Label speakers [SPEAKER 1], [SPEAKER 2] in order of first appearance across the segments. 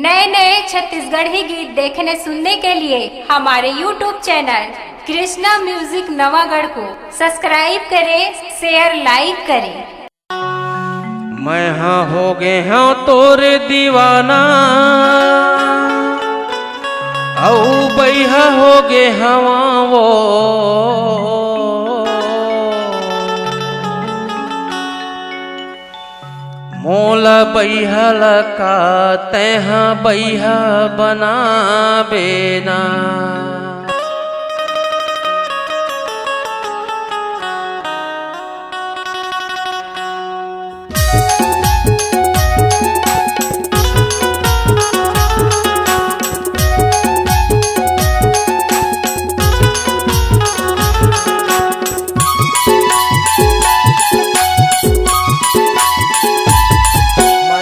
[SPEAKER 1] नए नए छत्तीसगढ़ी गीत देखने सुनने के लिए हमारे YouTube channel Krishna music Navagarh को सब्सक्राइब करें, शेयर लाइक करें।
[SPEAKER 2] मैं हाँ हो गए हाँ तोरे दीवाना औ बैहा हो गए हवा वो मोला बैहल का तैहा बैहा बनाबे ना।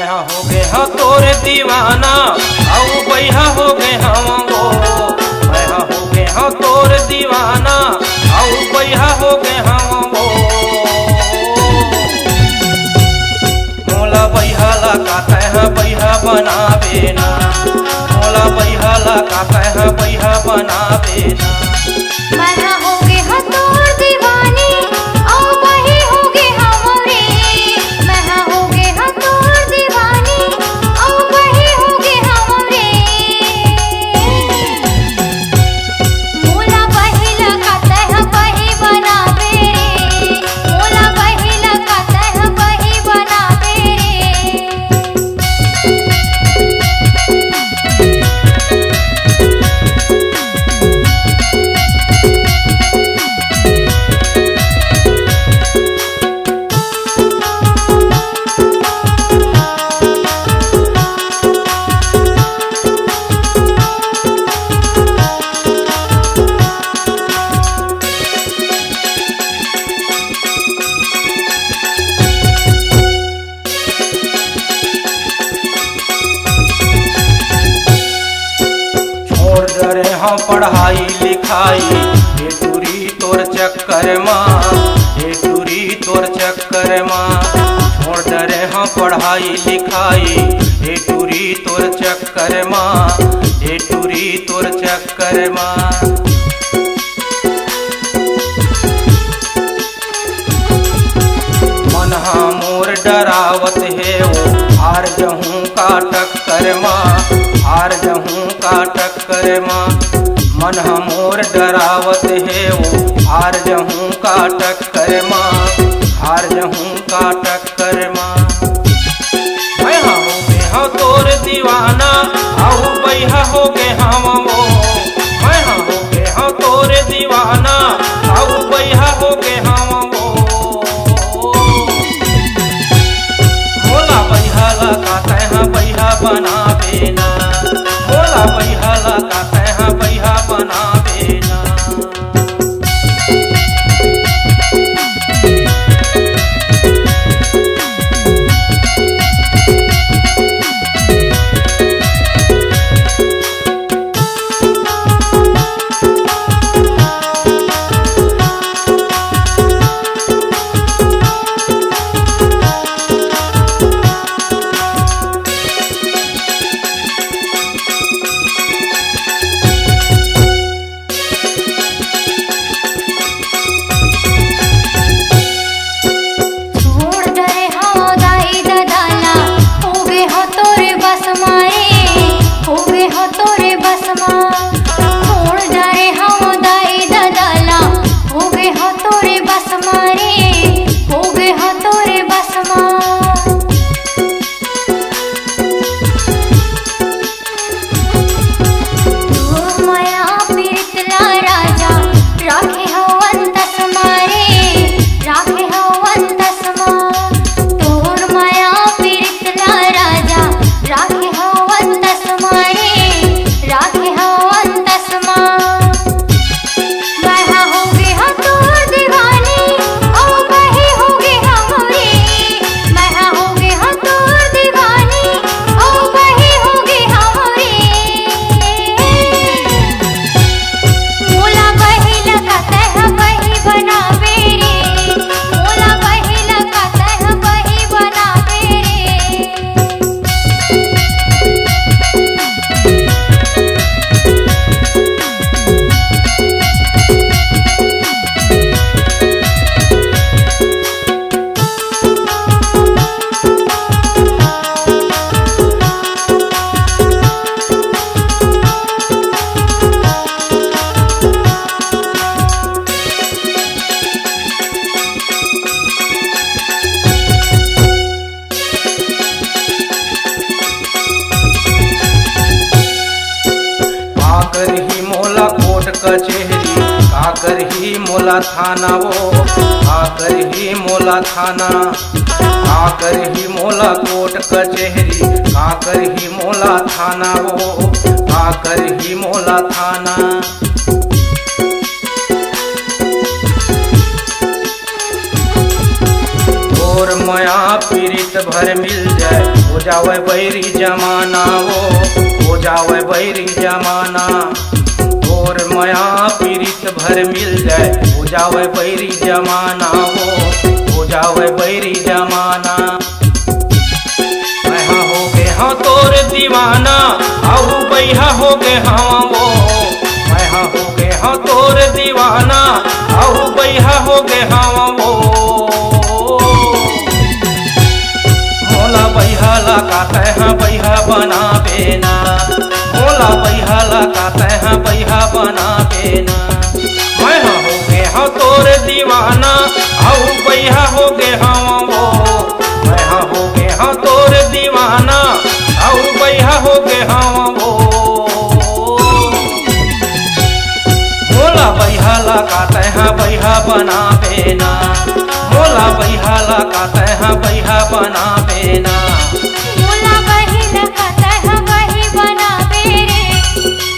[SPEAKER 2] तोरे दीवाना औ बैहा हो गए हम वो बैहा हो गए हाँ तोरे दीवाना औ बैहा हो गए हम वो मोला बैहा लगा तैहा बैहा बनाबे ना मोला बैहा लगा तैहा बैहा बनाबे ना।
[SPEAKER 3] बैहा हो गए हाँ तोर दीवानी औ बही हो गए हमरे बैहा हो गए हाँ तोर दीवानी औ बही हो गए हमरे मोला बही लगा तैहा बही बनाबे रे मोला बही लगा तैहा बही बनाबे
[SPEAKER 2] रे हाँ पढ़ाई लिखाई हे टूरी तोर चक्कर माँ हे टूरी तोर चक्कर माँ छोड़ डरे हाँ पढ़ाई लिखाई हे टूरी तोर चक्कर माँ हे टूरी तोर चक्कर माँ। मन हाँ मोर डरावत है वो हार जहूँ का टक्कर माँ हार जहूँ का टक्कर माँ मन हमोर डरावत है वो हार जहूँ का टक्कर माँ हार जहूँ का टक्कर माँ। मैं हाँ हो गए हाँ तोर दीवाना आहू बैहा हो गए हम वो मैं हाँ हो गए हाँ तोर दीवाना आहू बैहा हो गए हम वो मोला बैहा लगा तैहा बैहा बनाबे ना मोला बैहा लगा तैहा बैहा बनाबे ना। करही मोला कोर्ट कचहरी, का करही मोला थाना वो, का करही मोला थाना, का करही मोला कोर्ट कचहरी, का करही मोला थाना वो, का करही मोला थाना। और माया पीड़ित भर मिल जाए, हो जावे बैरी जमाना वो, हो जावे बैरी जमाना। और माया पीड़ित भर मिल जाए, हो जावे बैरी जमाना वो, हो जावे बैरी जमाना। मैं हो गे हाँ तोर दीवाना, आहू बैहा हो गे हाँ वो, मैं हो गे हाँ तोर दीवाना, आहू बैहा हो गे हाँ वो। मोला बैहाला का तैहा बैहा बना बेना, मोला बैहाला का तैहा बैहा बना बेना। मैं हो गे हाँ तोर दीवाना, आहू बैहा हो गे हाँ वो, मैं हो गे हाँ तोर दीवाना, आहू बैहा हो गे हाँ वो। मोला बैहाला का तैहा बैहा बना बेना, मोला बैहाला का तैहा बैहा बना बेना।
[SPEAKER 3] मोला बहिल का तह वही बनावे रे,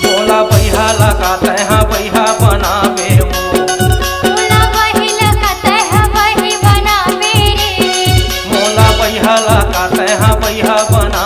[SPEAKER 2] मोला बैहाला का तैहा बैहा बना बे वो,
[SPEAKER 3] मोला बहिल का तह वही बनावे रे,
[SPEAKER 2] मोला बैहाला का तैहा बैहा बना